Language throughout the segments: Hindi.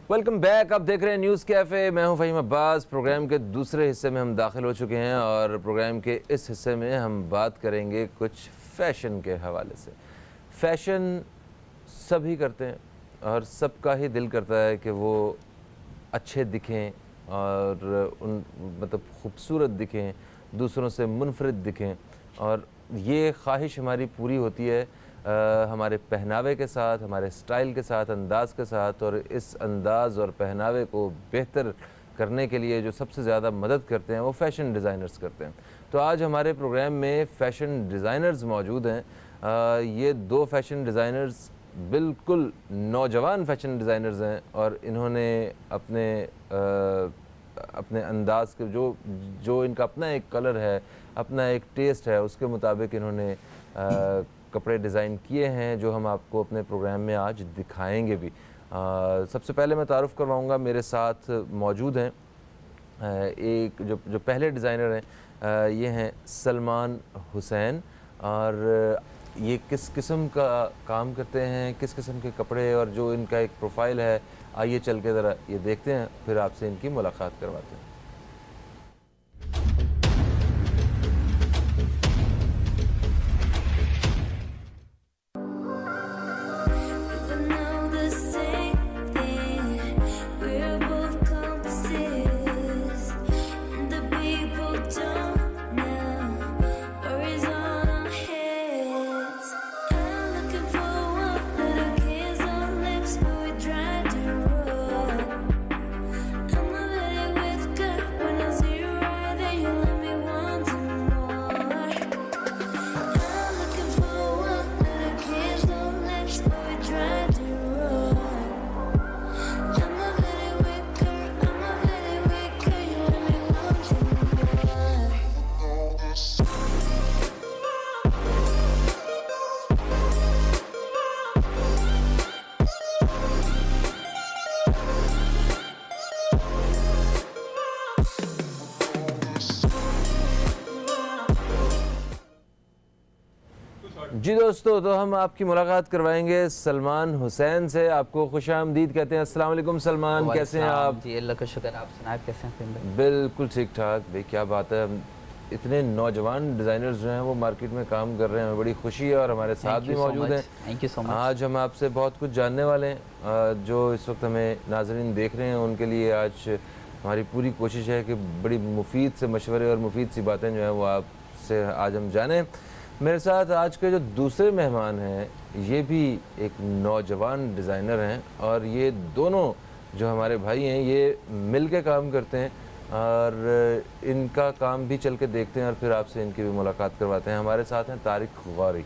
Welcome back. आप देख रहे हैं न्यूज़ कैफ़े। मैं हूं फ़हीम अब्बास। प्रोग्राम के दूसरे हिस्से में हम दाखिल हो चुके हैं और प्रोग्राम के इस हिस्से में हम बात करेंगे कुछ फ़ैशन के हवाले से। फ़ैशन सभी करते हैं और सबका ही दिल करता है कि वो अच्छे दिखें और उन मतलब खूबसूरत दिखें, दूसरों से मुनफरिद दिखें, और ये ख्वाहिश हमारी पूरी होती है हमारे पहनावे के साथ, हमारे स्टाइल के साथ, अंदाज़ के साथ। और इस अंदाज़ और पहनावे को बेहतर करने के लिए जो सबसे ज़्यादा मदद करते हैं वो फ़ैशन डिज़ाइनर्स करते हैं। तो आज हमारे प्रोग्राम में फ़ैशन डिज़ाइनर्स मौजूद हैं। ये दो फ़ैशन डिज़ाइनर्स बिल्कुल नौजवान फ़ैशन डिज़ाइनर्स हैं और इन्होंने अपने अंदाज़ के जो इनका अपना एक कलर है, अपना एक टेस्ट है, उसके मुताबिक इन्होंने कपड़े डिज़ाइन किए हैं जो हम आपको अपने प्रोग्राम में आज दिखाएंगे भी। सबसे पहले मैं तारुफ़ करवाऊँगा, मेरे साथ मौजूद हैं एक जो पहले डिज़ाइनर हैं, ये हैं सलमान हुसैन। और ये किस किस्म का काम करते हैं, किस किस्म के कपड़े और जो इनका एक प्रोफाइल है, आइए चल के ज़रा ये देखते हैं, फिर आपसे इनकी मुलाकात करवाते हैं। जी दोस्तों, तो हम आपकी मुलाकात करवाएंगे सलमान हुसैन से। आपको खुशामदीद कहते हैं। अस्सलाम वालेकुम सलमान, कैसे हैं आप? जी अल्लाह का शुक्र, आप सुनाए कैसे हैं फ़हीम भाई? बिल्कुल ठीक ठाक भाई। क्या बात है, इतने नौजवान डिज़ाइनर्स जो हैं वो मार्केट में काम कर रहे हैं, हमें बड़ी खुशी है। और हमारे साथ भी मौजूद हैं। Thank you so much. आज हम आपसे बहुत कुछ जानने वाले हैं। जो इस वक्त हमें नाज़रीन देख रहे हैं उनके लिए आज हमारी पूरी कोशिश है कि बड़ी मुफीद से मशवरे और मुफीद सी बातें जो हैं वो आपसे आज हम जानें। मेरे साथ आज के जो दूसरे मेहमान हैं ये भी एक नौजवान डिज़ाइनर हैं और ये दोनों जो हमारे भाई हैं ये मिल के काम करते हैं और इनका काम भी चल के देखते हैं और फिर आपसे इनकी भी मुलाकात करवाते हैं। हमारे साथ हैं तारिक गौरी।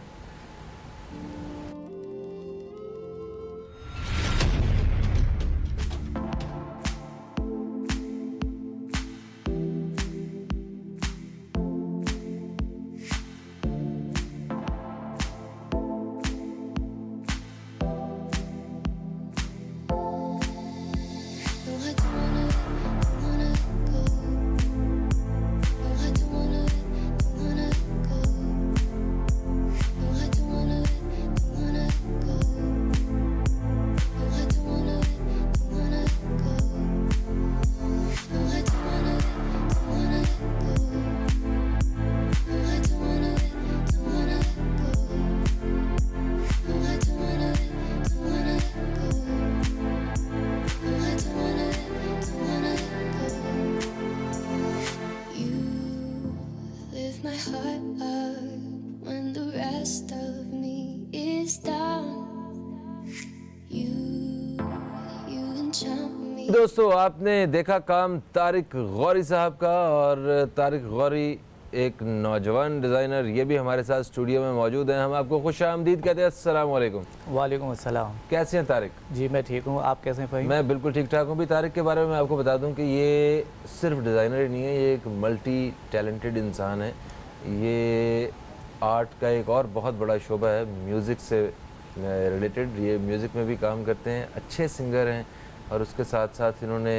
दोस्तों, आपने देखा काम तारिक गौरी साहब का। और तारिक गौरी एक नौजवान डिज़ाइनर, ये भी हमारे साथ स्टूडियो में मौजूद हैं। हम आपको खुशामदीद कहते हैं। अस्सलाम वालेकुम। वालेकुम अस्सलाम। कैसे हैं तारिक? जी मैं ठीक हूँ, आप कैसे हैं फ़हीम? मैं बिल्कुल ठीक ठाक हूँ। भी तारिक के बारे में मैं आपको बता दूँ कि ये सिर्फ डिज़ाइनर ही नहीं है, ये एक मल्टी टैलेंटेड इंसान है। ये आर्ट का एक और बहुत बड़ा शोबा है, म्यूज़िक से रिलेटेड। ये म्यूज़िक में भी काम करते हैं, अच्छे सिंगर हैं और उसके साथ साथ इन्होंने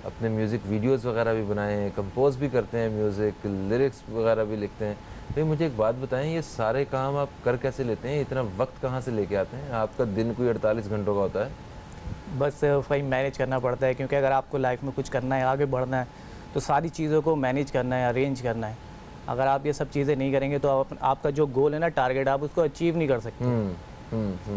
अपने म्यूज़िक वीडियोस वगैरह भी बनाए हैं, कंपोज भी करते हैं, म्यूज़िक लिरिक्स वगैरह भी लिखते हैं। भाई मुझे एक बात बताएं, ये सारे काम आप कर कैसे लेते हैं? इतना वक्त कहाँ से लेके आते हैं? आपका दिन कोई 48 घंटों का होता है? बस भाई मैनेज करना पड़ता है, क्योंकि अगर आपको लाइफ में कुछ करना है, आगे बढ़ना है, तो सारी चीज़ों को मैनेज करना है, अरेंज करना है। अगर आप ये सब चीज़ें नहीं करेंगे तो आपका जो गोल है ना, टारगेट, आप उसको अचीव नहीं कर सकते।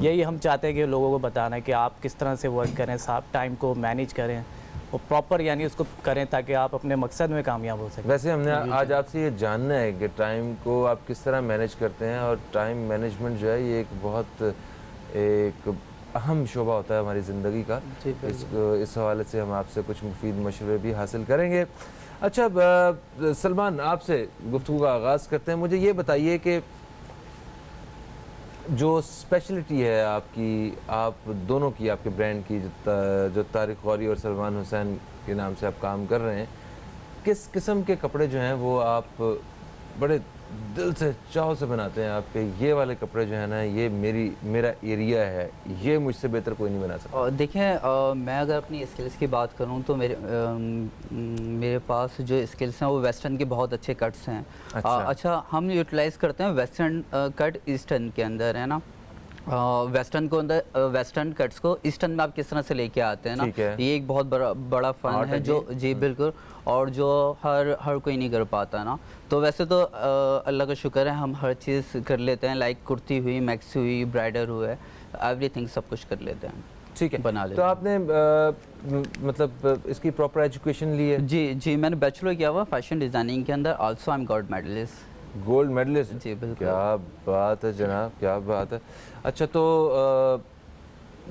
यही हम चाहते हैं कि लोगों को बताना है कि आप किस तरह से वर्क करें, आप टाइम को मैनेज करें और प्रॉपर यानी उसको करें ताकि आप अपने मकसद में कामयाब हो सकें। वैसे हमने आज आपसे ये जानना है कि टाइम को आप किस तरह मैनेज करते हैं, और टाइम मैनेजमेंट जो है ये एक बहुत एक अहम शोबा होता है हमारी ज़िंदगी का। इस हवाले से हम आपसे कुछ मुफीद मशवरे भी हासिल करेंगे। अच्छा सलमान, आपसे गुफ्तगू का आगाज़ करते हैं। मुझे ये बताइए कि जो स्पेशलिटी है आपकी, आप दोनों की, आपके ब्रांड की, जो तारिक गौरी और सलमान हुसैन के नाम से आप काम कर रहे हैं, किस किस्म के कपड़े जो हैं वो आप बड़े दिल से चाव से बनाते हैं? आपके ये वाले कपड़े जो है ना, ये मेरा एरिया है, ये मुझसे बेहतर कोई नहीं बना सकता। और देखें, मैं अगर अपनी स्किल्स की बात करूं तो मेरे पास जो स्किल्स हैं वो वेस्टर्न के बहुत अच्छे कट्स हैं। अच्छा, हम यूटिलाइज़ करते हैं वेस्टर्न कट ईस्टर्न के अंदर, है ना। वेस्टर्न को अंदर वेस्टर्न कट्स को ईस्टर्न में आप किस तरह से लेके आते हैं ना, ये एक बहुत बड़ा फन है जो जी बिल्कुल, और जो हर कोई नहीं कर पाता ना। तो वैसे तो अल्लाह का शुक्र है, हम हर चीज़ कर लेते हैं, लाइक कुर्ती हुई, मैक्सी हुई, ब्राइडल हुए, एवरीथिंग सब कुछ कर लेते हैं। ठीक है, बना लेते तो आपने मतलब इसकी प्रॉपर एजुकेशन ली है? जी, मैंने बैचलर किया हुआ फैशन डिज़ाइनिंग के अंदर, also I am gold medalist. Gold medalist? जी बिल्कुल। क्या बात है जनाब, क्या बात है। अच्छा, तो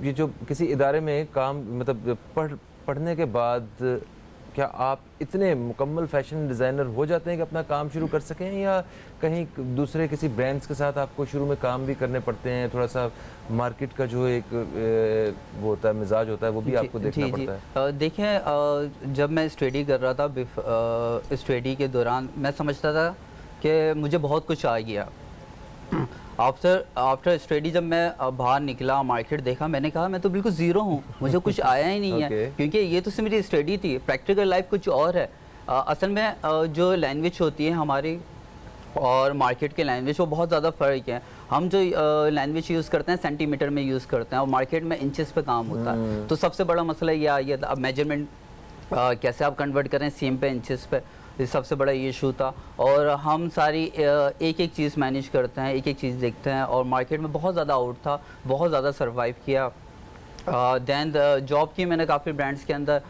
ये जो किसी इदारे में काम, मतलब पढ़ने के बाद क्या आप इतने मुकम्मल फैशन डिज़ाइनर हो जाते हैं कि अपना काम शुरू कर सकें, या कहीं दूसरे किसी ब्रांड्स के साथ आपको शुरू में काम भी करने पड़ते हैं? थोड़ा सा मार्केट का जो एक वो होता है, मिजाज होता है, वो भी आपको देखना पड़ता है। देखें, जब मैं स्टडी कर रहा था, स्टडी के दौरान मैं समझता था कि मुझे बहुत कुछ आ गया। आफ्टर स्टडी जब मैं बाहर निकला, मार्केट देखा, मैंने कहा मैं तो बिल्कुल ज़ीरो हूँ, मुझे कुछ आया ही नहीं है। क्योंकि ये तो सिर्फ मेरी स्टडी थी, प्रैक्टिकल लाइफ कुछ और है। असल में जो लैंग्वेज होती है हमारी और मार्केट के लैंग्वेज, वो बहुत ज़्यादा फ़र्क है। हम जो लैंग्वेज यूज़ करते हैं सेंटीमीटर में यूज़ करते हैं, और मार्केट में इंचेस पे काम होता है। तो सबसे बड़ा मसला ये आ गया था, अब मेजरमेंट कैसे आप कन्वर्ट करें सीएम पे, इंचेस पे, ये सबसे बड़ा इशू था। और हम सारी एक एक चीज़ मैनेज करते हैं, एक एक चीज़ देखते हैं, और मार्केट में बहुत ज़्यादा आउट था, बहुत ज़्यादा सर्वाइव किया। दैन जॉब की मैंने काफ़ी ब्रांड्स के अंदर,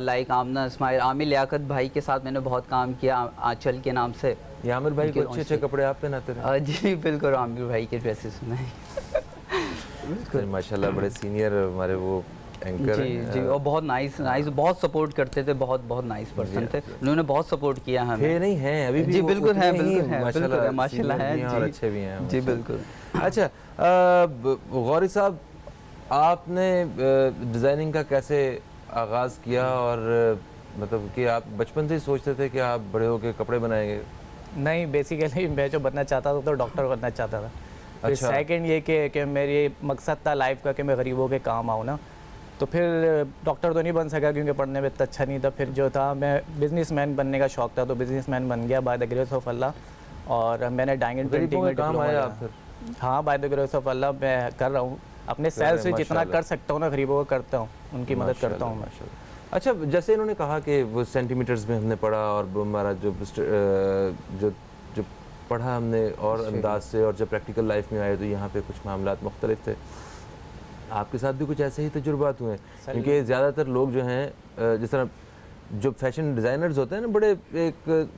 लाइक आमना इस्माइल, आमिर लियाकत भाई के साथ मैंने बहुत काम किया, आंचल के नाम से। ये आमिर भाई को अच्छे कपड़े आप पहनाते रहे? जी बिल्कुल, आमिर भाई के ड्रेसेस में माशाल्लाह बड़े सीनियर हमारे वो एंकर हैं। जी, और बहुत नाइस, बहुत सपोर्ट करते थे, बहुत नाइस पर्सन थे, उन्होंने बहुत सपोर्ट किया हमें। नहीं है अभी भी? जी बिल्कुल है, माशाल्लाह है और अच्छे भी हैं। जी बिल्कुल। अच्छा गौरी साहब, आपने डिज़ाइनिंग का कैसे आगाज़ किया, और मतलब कि आप बचपन से ही सोचते थे कि आप बड़े होकर कपड़े बनाएंगे? नहीं, बेसिकली मैं जो बनना चाहता था तो डॉक्टर बनना चाहता था। अच्छा। सेकंड ये कि मेरी मकसद था लाइफ का कि मैं गरीबों के काम आऊँ ना, तो फिर डॉक्टर तो नहीं बन सका क्योंकि पढ़ने में इतना अच्छा नहीं था। फिर जो था, मैं बिजनेसमैन बनने का शौक़ था, तो बिजनेसमैन बन गया बाय द ग्रेस ऑफ अल्लाह। और मैंने डाइंग पेंटिंग में काम आया फिर? हाँ, बाय द ग्रेस ऑफ अल्लाह मैं कर रहा हूँ, अपने सेल्फ से जितना कर सकता हूँ ना गरीबों को करता हूँ, उनकी मदद करता हूँ मैं। अच्छा, जैसे इन्होंने कहा कि वो सेंटीमीटर्स में हमने पढ़ा, और हमारा जो पढ़ा हमने और अंदाज से, और जब प्रैक्टिकल लाइफ में आए तो यहाँ पे कुछ मामलात मुख्तलिफ थे। आपके साथ भी कुछ ऐसे ही तजुर्बात हुए? क्योंकि ज़्यादातर लोग जो हैं, जिस तरह जो फैशन डिज़ाइनर्स होते हैं ना, बड़े एक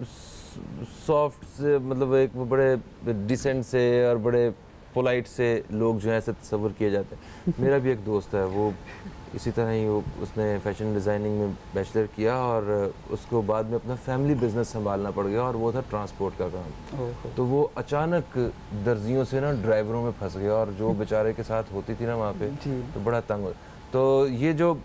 सॉफ्ट से, मतलब एक बड़े डिसेंट से और बड़े पोलाइट से लोग जो हैं ऐसे तस्वर किए जाते हैं। मेरा भी एक दोस्त है, वो इसी तरह ही उसने फैशन डिज़ाइनिंग में बैचलर किया, और उसको बाद में अपना फैमिली बिजनेस संभालना पड़ गया, और वो था ट्रांसपोर्ट का काम। तो वो अचानक दर्जियों से ना ड्राइवरों में फंस गया, और जो बेचारे के साथ होती थी ना वहाँ पे, तो बड़ा तंग हो। तो ये जो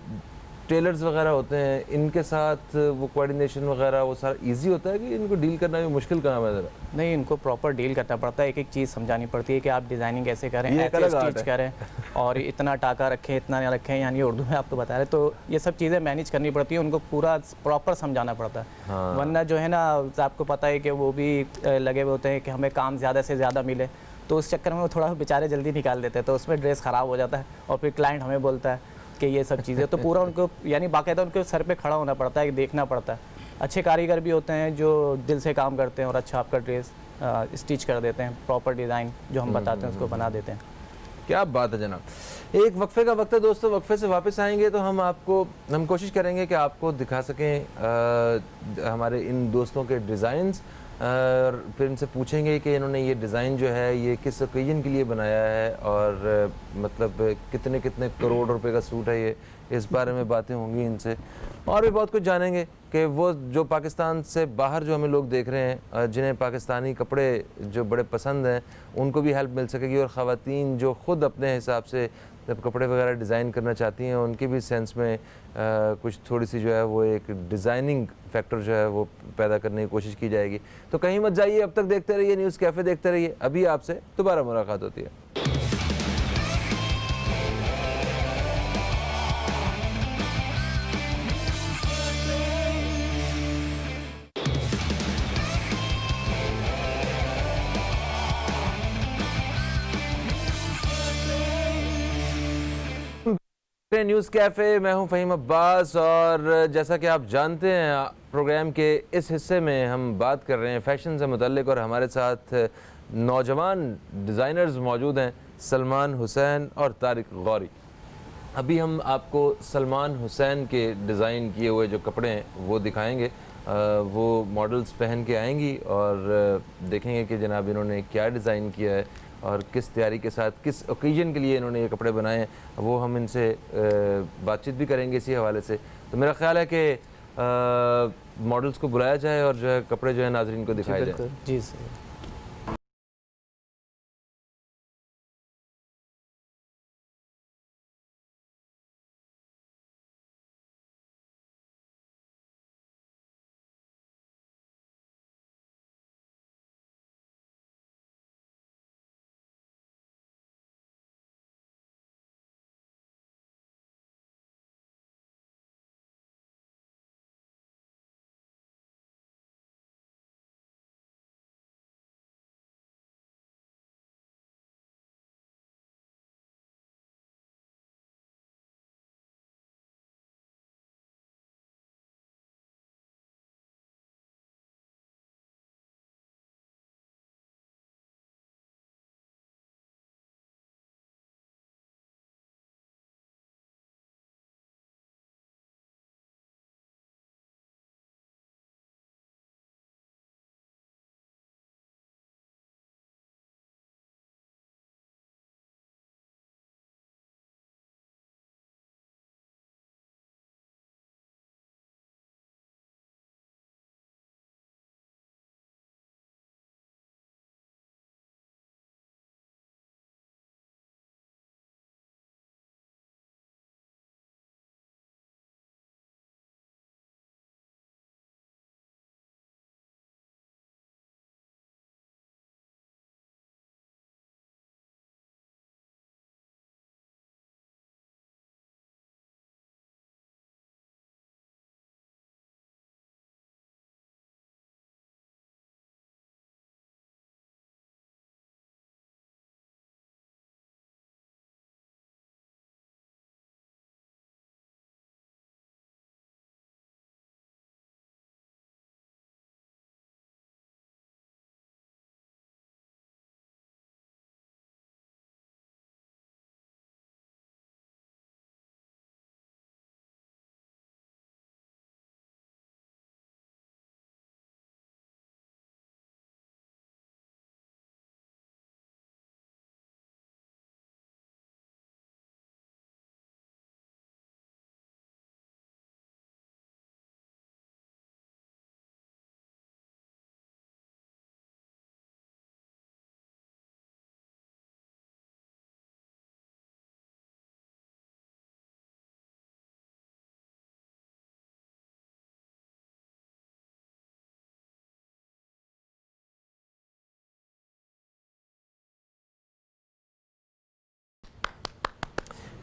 टेलर्स वगैरह होते हैं, इनके साथ वो कोऑर्डिनेशन वगैरह वो सारा इजी होता है कि इनको डील करना भी मुश्किल काम है ज़रा? नहीं, इनको प्रॉपर डील करना पड़ता है, एक एक चीज़ समझानी पड़ती है कि आप डिज़ाइनिंग कैसे करें, ऐसे स्टिच करें, और इतना टाका रखें, इतना ना रखें, यानी उर्दू में आपको बता रहे। तो ये सब चीज़ें मैनेज करनी पड़ती है, उनको पूरा प्रॉपर समझाना पड़ता है। हाँ। वरना जो है ना, आपको पता है कि वो भी लगे हुए होते हैं कि हमें काम ज़्यादा से ज़्यादा मिले, तो उस चक्कर में वो थोड़ा बेचारे जल्दी निकाल देते हैं, तो उसमें ड्रेस ख़राब हो जाता है, और फिर क्लाइंट हमें बोलता है। कि ये सब चीज़ें, तो पूरा उनको यानी बाकायदा उनके सर पे खड़ा होना पड़ता है, देखना पड़ता है। अच्छे कारीगर भी होते हैं जो दिल से काम करते हैं और अच्छा आपका ड्रेस स्टिच कर देते हैं, प्रॉपर डिज़ाइन जो हम बताते हैं उसको बना देते हैं। क्या बात है जनाब। एक वक्फे का वक्त है दोस्तों, वक्फे से वापस आएंगे तो हम कोशिश करेंगे कि आपको दिखा सकें हमारे इन दोस्तों के डिज़ाइंस, और फिर इनसे पूछेंगे कि इन्होंने ये डिज़ाइन जो है ये किस ओकेजन के लिए बनाया है, और मतलब कितने कितने करोड़ रुपए का सूट है ये, इस बारे में बातें होंगी इनसे। और भी बहुत कुछ जानेंगे कि वो जो पाकिस्तान से बाहर जो हमें लोग देख रहे हैं, जिन्हें पाकिस्तानी कपड़े जो बड़े पसंद हैं, उनको भी हेल्प मिल सकेगी, और ख़वातीन जो ख़ुद अपने हिसाब से जब कपड़े वगैरह डिज़ाइन करना चाहती हैं उनकी भी सेंस में कुछ थोड़ी सी जो है वो एक डिज़ाइनिंग फैक्टर जो है वो पैदा करने की कोशिश की जाएगी। तो कहीं मत जाइए, अब तक देखते रहिए न्यूज़ कैफ़े, देखते रहिए। अभी आपसे दोबारा मुलाकात होती है। न्यूज़ कैफ़े, मैं हूं फ़हीम अब्बास, और जैसा कि आप जानते हैं प्रोग्राम के इस हिस्से में हम बात कर रहे हैं फ़ैशन से मुतल्लिक़, और हमारे साथ नौजवान डिज़ाइनर्स मौजूद हैं, सलमान हुसैन और तारिक गौरी। अभी हम आपको सलमान हुसैन के डिज़ाइन किए हुए जो कपड़े हैं वो दिखाएंगे। वो मॉडल्स पहन के आएंगी और देखेंगे कि जनाब इन्होंने क्या डिज़ाइन किया है और किस तैयारी के साथ, किस ओकेजन के लिए इन्होंने ये कपड़े बनाए हैं। वो हम इनसे बातचीत भी करेंगे इसी हवाले से। तो मेरा ख्याल है कि मॉडल्स को बुलाया जाए और जो है कपड़े जो है नाज़रीन को दिखाए जाए। जी सर।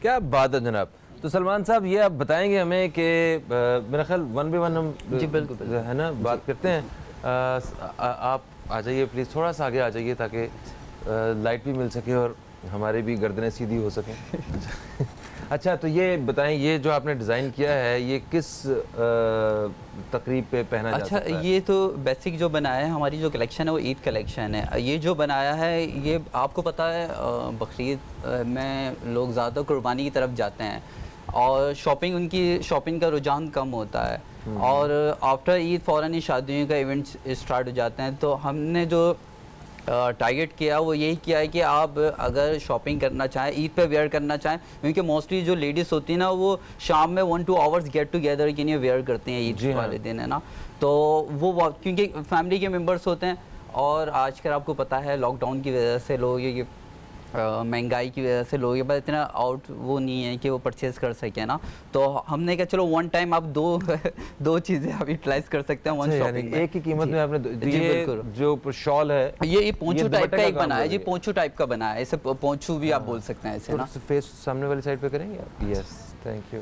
क्या बात है जनाब। तो सलमान साहब ये आप बताएंगे हमें कि मेरा ख्याल वन बाय वन हम जी बिल्कुल है ना बात करते हैं। आप आ जाइए प्लीज़, थोड़ा सा आगे आ जाइए ताकि लाइट भी मिल सके और हमारी भी गर्दनें सीधी हो सकें। अच्छा, तो ये बताएं, ये जो आपने डिज़ाइन किया है ये किस तकरीब पे पहना जा सकता है? ये तो बेसिक जो बनाया है, हमारी जो कलेक्शन है वो ईद कलेक्शन है। ये जो बनाया है, ये आपको पता है बकरीद में लोग ज़्यादा कुर्बानी की तरफ जाते हैं और उनकी शॉपिंग का रुझान कम होता है और आफ्टर ईद फ़ौरन ही शादियों का इवेंट स्टार्ट हो जाते हैं। तो हमने जो टारगेट किया वो यही किया है कि आप अगर शॉपिंग करना चाहें, ईद पे वेयर करना चाहें, क्योंकि मोस्टली जो लेडीज़ होती हैं ना वो शाम में 1-2 आवर्स गेट टुगेदर के लिए वेयर करती हैं ईद वाले दिन, है ना। तो वो क्योंकि फैमिली के मेंबर्स होते हैं और आजकल आपको पता है लॉकडाउन की वजह से लोग ये महंगाई की वजह से लोग ये बात इतना आउट वो नहीं है कि वो परचेज़ कर सकें ना। तो हमने कहा चलो वन टाइम आप दो चीज़ें आप यूटिलाइज कर सकते हैं वन शॉपिंग में। एक ही कीमत में आपने जी बिल्कुल। जो शॉल है ये पोंचू टाइप का एक बना है जी, पोंचू टाइप का बना है, इसे पोंचू भी आप बोल सकते हैं ऐसे ना। फेस सामने वाली साइड पे करेंगे आप? Yes, thank you.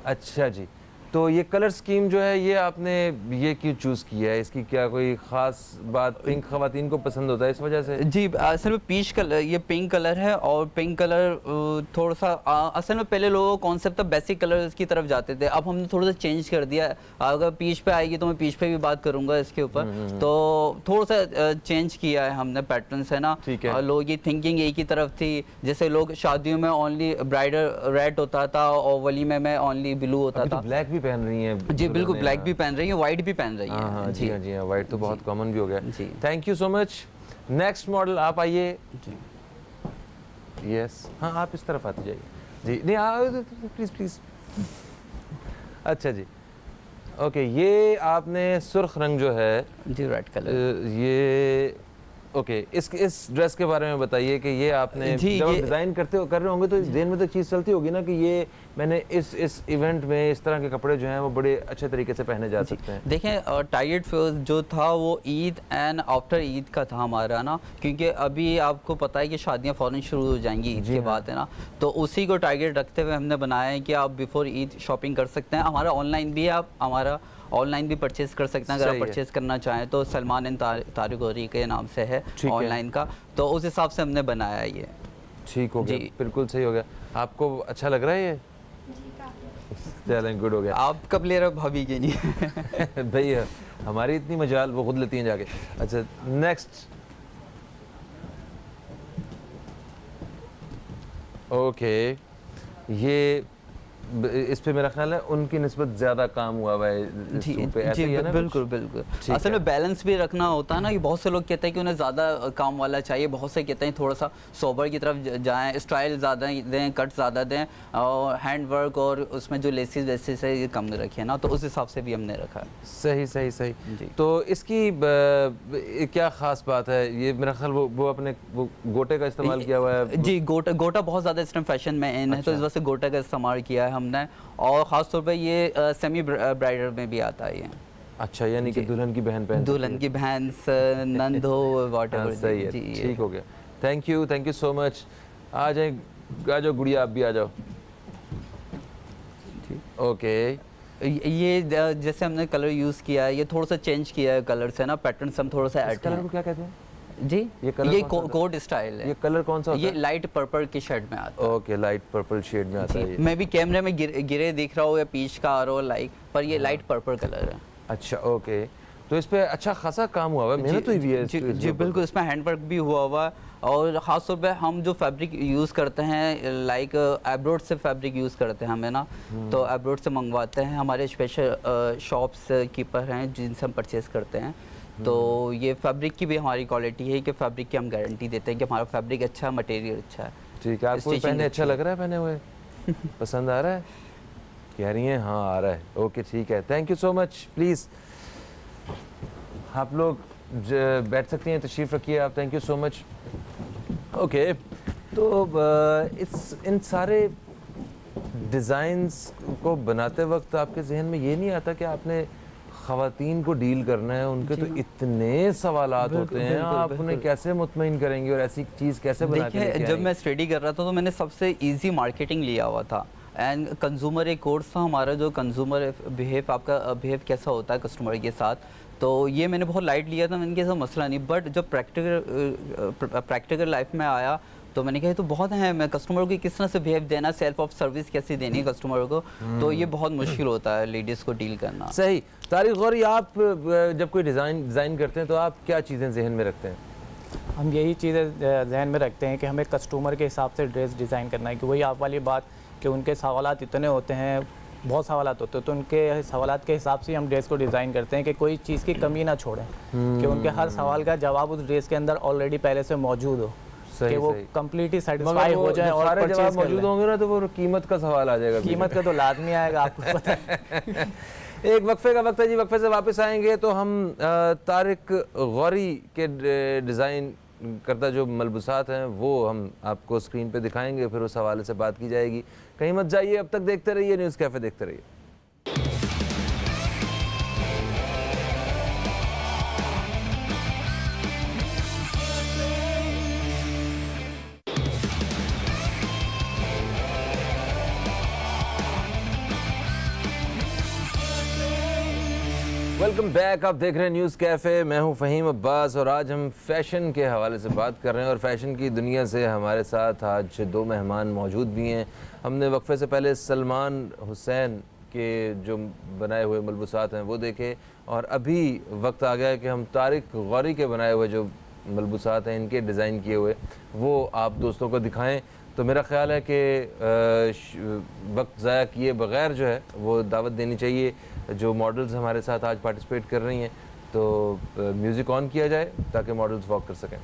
अच्छा जी, तो ये कलर स्कीम जो है ये आपने ये क्यों चूज़ किया है? इसकी क्या कोई ख़ास बात? पिंक ख़वातीन को पसंद होता है इस वजह से? जी, असल में पीच कलर, ये पिंक कलर है और पिंक कलर थोड़ा सा असल में पहले लोगों का कॉन्सेप्ट था बेसिक कलर की तरफ जाते थे, अब हमने थोड़ा सा चेंज कर दिया। अगर पीच पे आएगी तो मैं पीच पे भी बात करूँगा इसके ऊपर। तो थोड़ा सा चेंज किया है हमने पैटर्न है ना। लोग ये थिंकिंग एक ही तरफ थी, जैसे लोग शादियों में ओनली ब्राइडल रेड होता था और वलीमे में ओनली ब्लू होता था। ब्लैक भी पहन रही हैं जी बिल्कुल, ब्लैक भी पहन रही है, व्हाइट भी पहन रही है। जी हाँ, जी हाँ, व्हाइट तो बहुत कॉमन भी हो गया। जी, thank you so much. Next model आप आइए जी। यस, हाँ आप इस तरफ आते जाइए जी। नहीं प्लीज प्लीज। अच्छा जी, ओके, ये आपने सुर्ख रंग जो है जी, रेड कलर, ये ओके, इस ड्रेस के बारे में बताइए कि ये आपने जब आप डिज़ाइन कर रहे होंगे तो दिन में तो चीज़ चलती होगी ना कि ये मैंने इस इवेंट में इस तरह के कपड़े जो हैं वो बड़े अच्छे तरीके से पहने जा सकते हैं। देखें, टारगेट जो था वो ईद एंड आफ्टर ईद का था हमारा ना, क्योंकि अभी आपको पता है कि शादियां फ़ौरन शुरू हो जाएंगी ईद के बाद, है ना। तो उसी को टारगेट रखते हुए हमने बनाया है कि आप बिफोर ईद शॉपिंग कर सकते हैं। हमारा ऑनलाइन भी है, आप हमारा ऑनलाइन भी परचेज कर सकते हैं। अगर आप परचेज करना चाहें तो सलमान एंड तारिक गौरी के नाम से है ऑनलाइन का, तो उस हिसाब से हमने बनाया है ये। ठीक हो गया, बिल्कुल सही हो गया। आपको अच्छा लग रहा है ये? चलें, गुड हो गया। आप कब ले रहे हो भाभी के लिए? भैया हमारी इतनी मजाल वो खुद लेती हैं जाके। अच्छा, नेक्स्ट। ओके, ये इस पे मेरा ख्याल है उनकी निस्बत ज़्यादा काम हुआ हुआ है जी, पे, ऐसे ही है ना? बिल्कुल बिल्कुल। असल में बैलेंस भी रखना होता है ना कि बहुत से लोग कहते हैं कि उन्हें ज़्यादा काम वाला चाहिए, बहुत से कहते हैं थोड़ा सा सोबर की तरफ जाएं, स्टाइल ज़्यादा दें, कट ज़्यादा दें और हैंड वर्क और उसमें जो लेसिस वेसिस है ये कम रखें ना, तो उस हिसाब से भी हमने रखा है। सही सही सही जी। तो इसकी क्या ख़ास बात है? ये मेरा ख्याल वो अपने वो गोटे का इस्तेमाल किया हुआ है जी। गोटा बहुत ज़्यादा इस टाइम फैशन में इन है, तो इस वजह से गोटा का इस्तेमाल किया है हमने, और ख़ास तौर पे ये सेमी ब्राइडल में भी आता है ये। अच्छा, यानी कि दुल्हन की बहन पहन, दुल्हन की बहन, नंद हो, व्हाटएवर। सही है, ठीक हो गया। Thank you so much. आ जाओ गुड़िया, आप भी आ जाओ। ओके, ये जैसे हमने कलर यूज़ किया है, ये थोड़ा सा चेंज किया है कलर से ना, पैटर्न हम थोड़ा सा ऐड कलर को क्या कहते हैं जी? ये कोड स्टाइल है। ये कलर कौन सा होता है? ये लाइट पर्पल की शेड में आता है। ओके, लाइट पर्पल शेड में आता है। मैं भी कैमरे में गिरे दिख रहा हूँ या पीच का आ रहा हो लाइक, पर ये लाइट पर्पल कलर है। अच्छा, ओके, तो इस पे अच्छा खासा काम हुआ है, मेहनत हुई है। जी बिल्कुल, इसमें हैंडवर्क भी हुआ हुआ है, और ख़ास तौर पे हम जो फैब्रिक यूज़ करते हैं लाइक एब्रोड से फैब्रिक यूज़ करते हैं हमें ना, तो एब्रोड से मंगवाते हैं, हमारे स्पेशल शॉप्स कीपर हैं जिनसे हम परचेज़ करते हैं। तो ये फैब्रिक की भी हमारी क्वालिटी है कि फैब्रिक की हम गारंटी देते हैं कि हमारा फैब्रिक अच्छा, मटेरियल अच्छा है। ठीक है, आपको पहने अच्छा लग रहा है पहने हुए? पसंद आ रहा है? कह रही हैं हाँ आ रहा है। ओके, ठीक है, thank you so much. Please आप लोग बैठ सकती हैं, तशरीफ़ रखिए आप। Thank you so much. Okay, तो इन सारे डिज़ाइंस को बनाते वक्त आपके जहन में ये नहीं आता कि आपने ख़वातीन को डील करना है, उनके तो इतने सवालात होते हैं, आप उन्हें कैसे मुतमईन करेंगे और ऐसी चीज़ कैसे बना के लेके आएंगे? जब मैं स्टडी कर रहा था तो मैंने सबसे इजी मार्केटिंग लिया हुआ था, एंड कंज्यूमर एक कोर्स था हमारा, जो कंज्यूमर बिहेव, आपका बिहेव कैसा होता है कस्टमर के साथ, तो ये मैंने बहुत लाइट लिया था, मैंने कहा मसला नहीं। बट जब प्रैक्टिकल लाइफ में आया तो मैंने कहा ये तो बहुत है, मैं कस्टमर को किस तरह से बिहेव देना, सेल्फ ऑफ सर्विस कैसे देनी है कस्टमर को, तो ये बहुत मुश्किल होता है लेडीज़ को डील करना। सही। तारिक गौरी, आप जब कोई डिज़ाइन करते हैं तो आप क्या चीज़ें जहन में रखते हैं? हम यही चीज़ें जहन में रखते हैं कि हमें कस्टमर के हिसाब से ड्रेस डिज़ाइन करना है, कि वही आप वाली बात कि उनके सवालात इतने होते हैं, बहुत सवालात होते हैं, तो उनके सवालात के हिसाब से हम ड्रेस को डिज़ाइन करते हैं कि कोई चीज़ की कमी ना छोड़ें, कि उनके हर सवाल का जवाब उस ड्रेस के अंदर ऑलरेडी पहले से मौजूद हो, कि वो कंप्लीटली सेटिस्फाई हो जाए और सारे जवाब परचेज कर मौजूद होंगे ना तो वो कीमत का सवाल आ जाएगा। कीमत का तो लाजमी आएगा, आपको पता है। एक वक्फे का वक्त है जी, वक्फे से वापस आएंगे तो हम तारिक गौरी के डिज़ाइन करता जो मलबूसात हैं वो हम आपको स्क्रीन पे दिखाएंगे, फिर उस हवाले से बात की जाएगी। कहीं मत जाइए, अब तक देखते रहिए न्यूज़ कैफ़े, देखते रहिए। वेलकम बैक, आप देख रहे हैं न्यूज़ कैफ़े। मैं हूं फ़हीम अब्बास और आज हम फ़ैशन के हवाले से बात कर रहे हैं और फ़ैशन की दुनिया से हमारे साथ आज दो मेहमान मौजूद भी हैं। हमने वक्फे से पहले सलमान हुसैन के जो बनाए हुए मलबूसात हैं वो देखे और अभी वक्त आ गया है कि हम तारिक गौरी के बनाए हुए जो मलबूसात हैं, इनके डिज़ाइन किए हुए, वो आप दोस्तों को दिखाएँ। तो मेरा ख़्याल है कि वक्त ज़ाया किए बग़ैर जो है वो दावत देनी चाहिए जो मॉडल्स हमारे साथ आज पार्टिसिपेट कर रही हैं। तो म्यूज़िक ऑन किया जाए ताकि मॉडल्स वॉक कर सकें।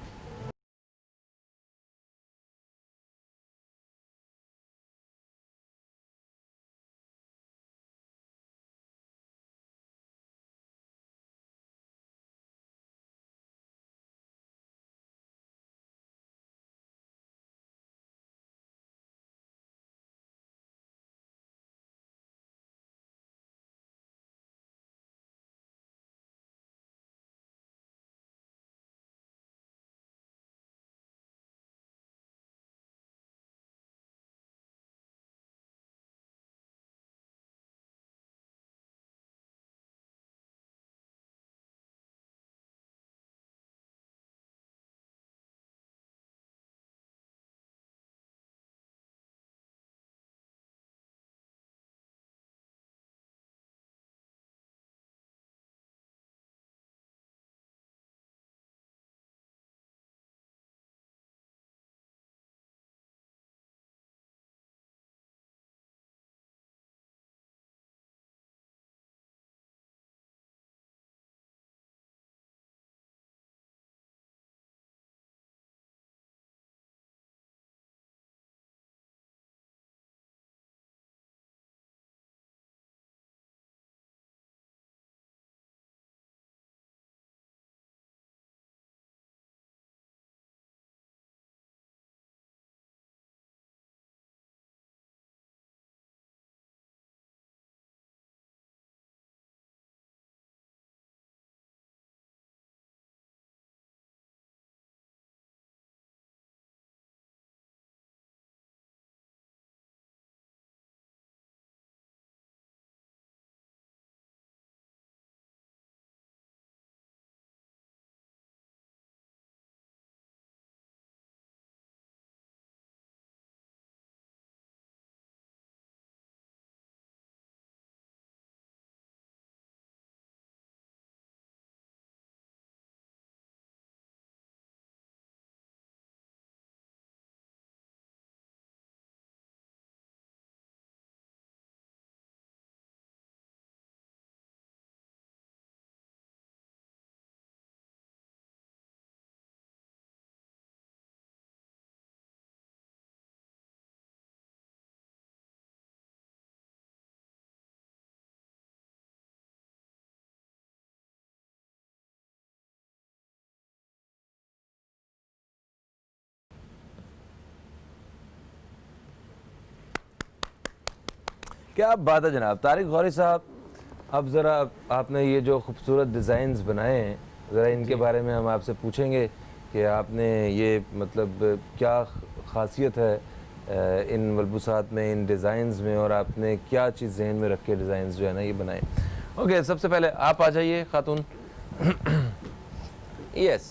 क्या बात है जनाब। तारिक गौरी साहब, अब ज़रा आपने ये जो खूबसूरत डिज़ाइंस बनाए हैं, ज़रा इनके बारे में हम आपसे पूछेंगे कि आपने ये मतलब क्या ख़ासियत है इन मलबूसात में, इन डिज़ाइंस में, और आपने क्या चीज़ जहन में रख के डिज़ाइंस जो है ना ये बनाए। ओके, सबसे पहले आप आ जाइए खातून। यस,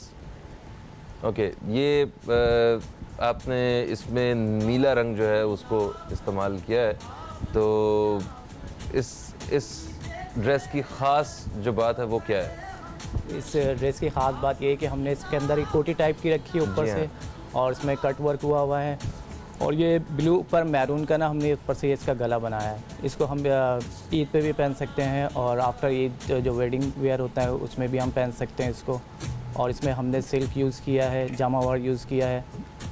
ओके, ये आपने इसमें नीला रंग जो है उसको इस्तेमाल किया है, तो इस ड्रेस की ख़ास जो बात है वो क्या है? इस ड्रेस की ख़ास बात ये है कि हमने इसके अंदर एक कोटी टाइप की रखी है ऊपर जी हाँ। से, और इसमें कट वर्क हुआ है, और ये ब्लू पर मैरून का ना हमने ऊपर से इसका गला बनाया है। इसको हम ईद पे भी पहन सकते हैं, और आफ्टर ईद जो वेडिंग वेयर होता है उसमें भी हम पहन सकते हैं इसको। और इसमें हमने सिल्क यूज़ किया है, जामा वर्क यूज़ किया है,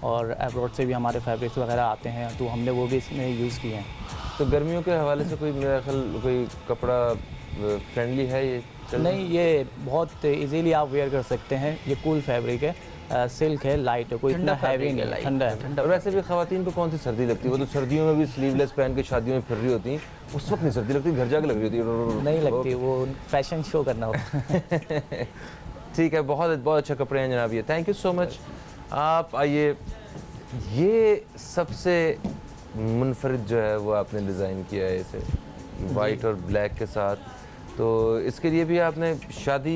और अब्रॉड से भी हमारे फैब्रिक्स वगैरह आते हैं तो हमने वो भी इसमें यूज़ किए हैं। तो गर्मियों के हवाले से कोई मेरा ख्याल कोई कपड़ा फ्रेंडली है ये? नहीं, ये बहुत इजीली आप वेयर कर सकते हैं। ये कूल फैब्रिक है, सिल्क है, लाइट है, कोई इतना हैवी नहीं है, ठंडा है। और वैसे भी ख़वातीन को कौन सी सर्दी लगती है? वो तो सर्दियों में भी स्लीवलेस पहन के शादियों में फिर रही होती हैं, उस वक्त नहीं सर्दी लगती, घर जाके लग रही होती है। नहीं लगती, वो फैशन शो करना होता है। ठीक है, बहुत बहुत अच्छा कपड़े हैं जनाब ये, थैंक यू सो मच। आप आइए, ये सबसे मुनफरिद जो है वो आपने डिज़ाइन किया है इसे वाइट और ब्लैक के साथ, तो इसके लिए भी आपने शादी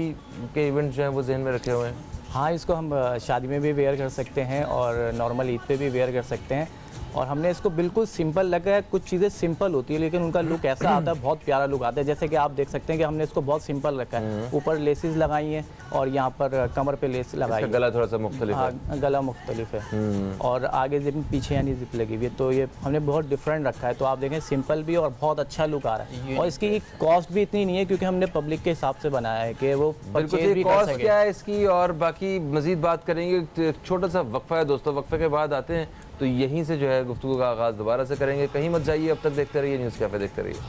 के इवेंट जो हैं वो जहन में रखे हुए हैं? हाँ, इसको हम शादी में भी वेयर कर सकते हैं और नॉर्मल ईद पे भी वेयर कर सकते हैं। और हमने इसको बिल्कुल सिंपल लगा है। कुछ चीज़ें सिंपल होती है लेकिन उनका लुक ऐसा आता है, बहुत प्यारा लुक आता है। जैसे कि आप देख सकते हैं कि हमने इसको बहुत सिंपल रखा है। ऊपर लेसेस लगाई हैं और यहाँ पर कमर पे लेस लगाई है। गला थोड़ा सा मुख्तलिफ है। हाँ, गला मुख्तलिफ है और आगे जिप पीछे यानी जिप लगी हुई है, तो ये हमने बहुत डिफरेंट रखा है। तो आप देखें सिंपल भी और बहुत अच्छा लुक आ रहा है। और इसकी कॉस्ट भी इतनी नहीं है क्योंकि हमने पब्लिक के हिसाब से बनाया है कि वो परचेज भी कर कॉस्ट सके। क्या है इसकी और बाकी मजीद बात करेंगे। एक छोटा सा वक्फा है दोस्तों, वक्फे के बाद आते हैं तो यहीं से जो है गुफ्तगू का आगाज़ दोबारा से करेंगे। कहीं मत जाइए, अब तक देखते रहिए न्यूज़ कैफ़े, देखते रहिए।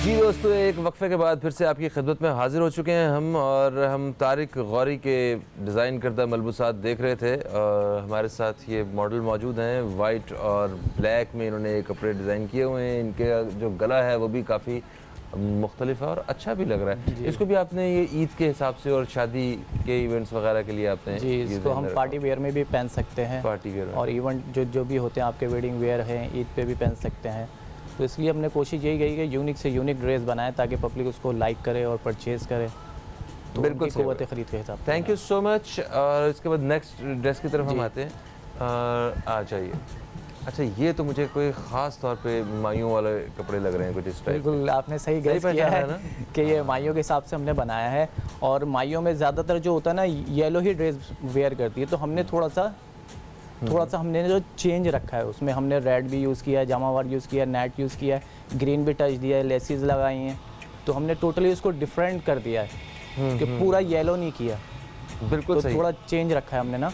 जी दोस्तों, एक वक्फे के बाद फिर से आपकी खिदमत में हाजिर हो चुके हैं हम, और हम तारिक गौरी के डिज़ाइन करदा मलबूसात देख रहे थे। और हमारे साथ ये मॉडल मौजूद हैं, वाइट और ब्लैक में इन्होंने ये कपड़े डिज़ाइन किए हुए हैं। इनके जो गला है वो भी काफ़ी मुख्तलिफ है और अच्छा भी लग रहा है। इसको भी आपने ये ईद के हिसाब से और शादी के इवेंट्स वगैरह के लिए आपने जी, इसको हम पार्टी वेयर में भी पहन सकते हैं, पार्टी वेयर और इवेंट जो भी होते हैं आपके वेडिंग वेयर हैं, ईद पे भी पहन सकते हैं। तो इसलिए हमने कोशिश यही की कि यूनिक से यूनिक ड्रेस बनाएं ताकि पब्लिक उसको लाइक करे और परचेज़ करे। तो बिल्कुल उनकी क़ुव्वत ख़रीद के हिसाब से। Thank you so much. और इसके बाद नेक्स्ट ड्रेस की तरफ हम आते हैं। आ जाइए। अच्छा, ये तो मुझे कोई ख़ास तौर पे माइयों वाले कपड़े लग रहे हैं कुछ इस टाइप। बिल्कुल, आपने सही गेस किया है ना कि ये माइयों के हिसाब से हमने बनाया है। और माइयों में ज़्यादातर जो होता है ना, येलो ही ड्रेस वेयर करती है, तो हमने थोड़ा सा हमने जो चेंज रखा है उसमें हमने रेड भी यूज़ किया है, जामा वर्क यूज़ किया है, नेट यूज़ किया है, ग्रीन भी टच दिया है, लेसिस लगाई हैं। तो हमने टोटली उसको डिफरेंट कर दिया है कि पूरा येलो नहीं किया। बिल्कुल तो सही, थोड़ा चेंज रखा है हमने ना।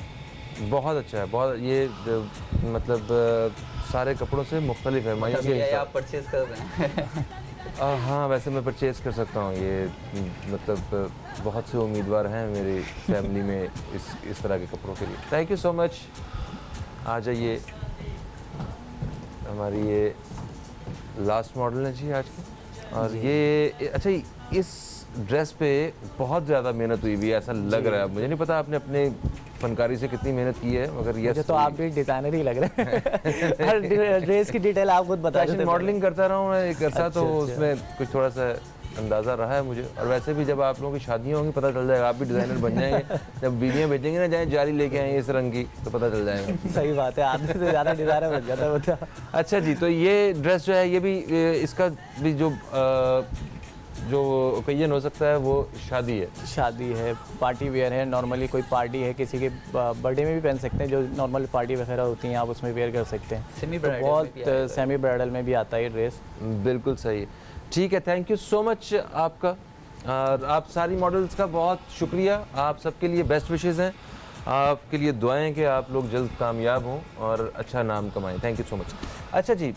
बहुत अच्छा है। बहुत ये मतलब सारे कपड़ों से मुख्तलिफ है माइयों के हिसाब। आप परचेज कर रहे हैं? हाँ, वैसे मैं परचेज़ कर सकता हूँ। ये मतलब बहुत से उम्मीदवार हैं मेरी फैमिली में इस तरह के कपड़ों के लिए। Thank you so much. आ जाइए, हमारी ये लास्ट मॉडल है जी आज की। और ये अच्छा, इस ड्रेस पे बहुत ज़्यादा मेहनत हुई भी है ऐसा लग रहा है। मुझे नहीं पता आपने अपने फनकारी से कितनी मेहनत की है, मगर ये तो आप भी डिज़ाइनर ही लग रहे हैं। हर ड्रेस की डिटेल आप खुद बता देते हैं। मॉडलिंग करता रहा हूँ मैं एक अर्सा, तो अच्छा। उसमें कुछ थोड़ा सा अंदाज़ा रहा है मुझे। और वैसे भी जब आप लोगों की शादियाँ होंगी पता चल जाएगा, आप भी डिज़ाइनर बन जाएंगे। जब बीवियाँ भेजेंगे ना, जाए जाली लेके आएंगे इस रंग की, तो पता चल जाएगा। सही बात है, आधे से ज़्यादा डिज़ाइनर बन जाता है बता। अच्छा जी, तो ये ड्रेस जो है ये भी इसका भी जो ओकेजन हो सकता है वो शादी है। शादी है, पार्टी वेयर है, नॉर्मली कोई पार्टी है, किसी के बर्थडे में भी पहन सकते हैं। जो नॉर्मल पार्टी वगैरह होती हैं आप उसमें वेयर कर सकते हैं। सेमी तो ब्राइडल बहुत सेमी ब्राइडल में भी आता है ये ड्रेस। बिल्कुल सही है। ठीक है, थैंक यू सो मच आपका। आप सारी मॉडल्स का बहुत शुक्रिया। आप सबके लिए बेस्ट विशेज़ हैं, आपके लिए दुआएं कि आप लोग जल्द कामयाब हों और अच्छा नाम कमाएं। Thank you so much. अच्छा जी,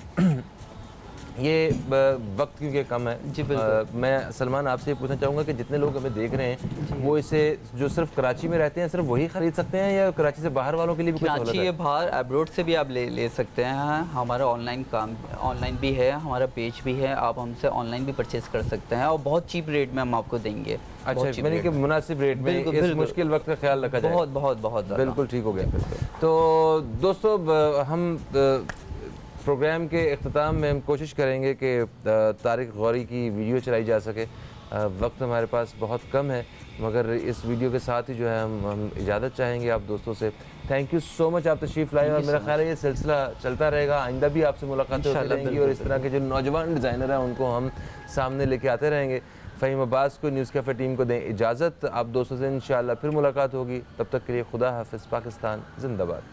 ये वक्त क्योंकि कम है जी, बिल्कुल। मैं सलमान आपसे ये पूछना चाहूँगा कि जितने लोग हमें देख रहे हैं वो इसे जो सिर्फ कराची में रहते हैं सिर्फ वही ख़रीद सकते हैं, या कराची से बाहर वालों के लिए भी कुछ सहूलत कराची है? ये बाहर अब्रोड से भी आप ले सकते हैं। हमारा ऑनलाइन भी है, हमारा पेज भी है, आप हमसे ऑनलाइन भी परचेज कर सकते हैं और बहुत चीप रेट में हम आपको देंगे। अच्छा, मैंने कि मुनासिब रेट में बिल्कुल, इस बिल्कुल। मुश्किल वक्त का ख्याल रखा जाए। बहुत बहुत बहुत ज़्यादा। बिल्कुल ठीक हो गया। तो दोस्तों हम प्रोग्राम के अख्ताम में हम कोशिश करेंगे कि तारिक गौरी की वीडियो चलाई जा सके। वक्त हमारे पास बहुत कम है, मगर इस वीडियो के साथ ही जो है हम इजाज़त चाहेंगे आप दोस्तों से। थैंक यू सो मच, आप तशरीफ़ लाए और मेरा ख्याल है ये सिलसिला चलता रहेगा, आइंदा भी आपसे मुलाकातें होती रहेंगी और इस तरह के जो नौजवान डिज़ाइनर हैं उनको हम सामने लेके आते रहेंगे। फ़हीम अब्बास को, न्यूज़ कैफ़े टीम को दें इजाज़त। आप दोस्तों से इंशाअल्लाह फिर मुलाकात होगी, तब तक के लिए खुदा हाफ़िज़। पाकिस्तान जिंदाबाद।